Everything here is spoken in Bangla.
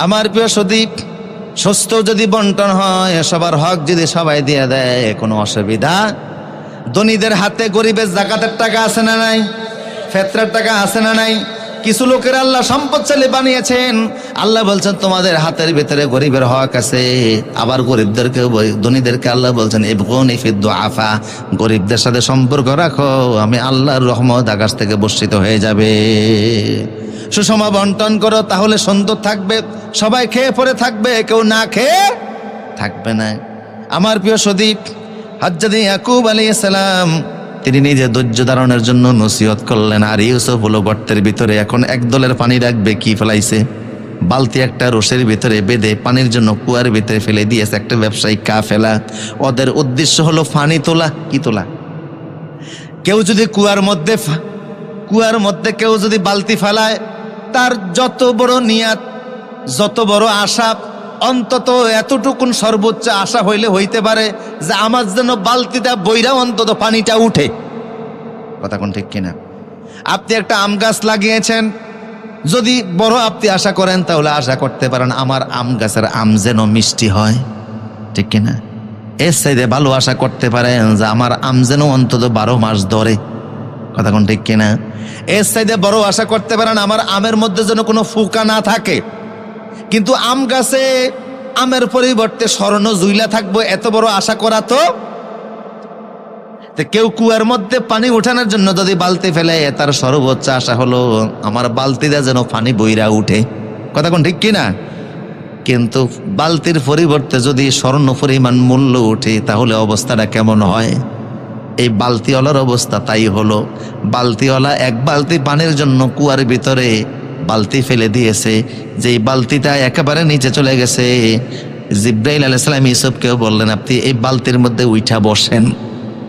আমার প্রিয় সুদীপ, সুস্থ যদি বন্টন হয়, সবার হক যদি সবাই দিয়ে দেয়, কোনো অসুবিধা। ধনীদের হাতে গরিবের যাকাতের টাকা আছে না নাই? ফিতরার টাকা আছে না নাই? কিছু লোকের আল্লাহ সম্পদশালী বানিয়েছেন। আল্লাহ বলছেন তোমাদের হাতের ভিতরে গরিবের হক আছে। আবার গরিবদেরকে, ধনীদেরকে আল্লাহ বলছেন ইবগুনি ফিদ দুআফা, গরিবদের সাথে সম্পর্ক রাখো, আমি আল্লাহর রহমত আকাশ থেকে বর্ষিত হয়ে যাবে। সুষম বন্টন করো, তাহলে সুন্দর থাকবে, সবাই খেয়ে পরে থাকবে, কেউ না খেয়ে থাকবে না। আমার প্রিয় সুদীপ, হযরত ইয়াকুব আলাইহিস সালাম তিনি নিজে ধৈর্য ধারণের জন্য নসিহত করলেন। আর ইউসুফ হলো গর্তের ভিতরে, এখন এক দলের পানি রাখবে, কি ফেলাইছে? বালতি একটা রশির ভিতরে বেঁধে পানির জন্য কুয়ার ভিতরে ফেলে দিয়েছে একটা ব্যবসায়িক কাফেলা। ওদের উদ্দেশ্য হলো পানি তোলা। কি তোলা? কেউ যদি কুয়ার মধ্যে কেউ যদি বালতি ফেলায়, তার যত বড় নিয়াত, যত বড় আশা, অন্তত এতটুকুন সর্বোচ্চ আশা হইতে পারে যে আমার যেন বালতিটা বইরা অন্তত পানিটা উঠে। কথা কোন ঠিক কিনা? আপনি একটা আম গাছ লাগিয়েছেন, যদি বড় আপনি আশা করেন, তাহলে আশা করতে পারেন আমার আম গাছের আম যেন মিষ্টি হয়, ঠিক কিনা? এর চাইতে ভালো আশা করতে পারেন যে আমার আম যেন অন্তত 12 মাস ধরে। কথা কোন ঠিক কিনা? এর চাইতে বড় আশা করতে পারেন আমার আমের মধ্যে যেন কোনো ফুকা না থাকে। কিন্তু আম গাছে আমের পরিবর্তে স্বর্ণ জুইলা থাকবো, এত বড় আশা করা তো। কেউ কুয়ার মধ্যে পানি উঠানোর জন্য যদি বালতি ফেলে, তার সর্বোচ্চ আশা হলো আমার বালতিটা যেন পানি বইরা উঠে। কথা কোন ঠিক কিনা? কিন্তু বালতির পরিবর্তে যদি স্বর্ণ পরিমাণ মূল্য উঠে, তাহলে অবস্থাটা কেমন হয়? এই বালতিওয়ালার অবস্থা তাই হলো। বালতিওয়ালা এক বালতি পানির জন্য কুয়ার ভিতরে বালতি ফেলে দিয়েছে, যেই বালতিটা একেবারে নিচে চলে গেছে। জিব্রাইল আলাইহিস সালাম ইউসুফকেও বললেন আপনি এই বালতির মধ্যে উঠা বসেন।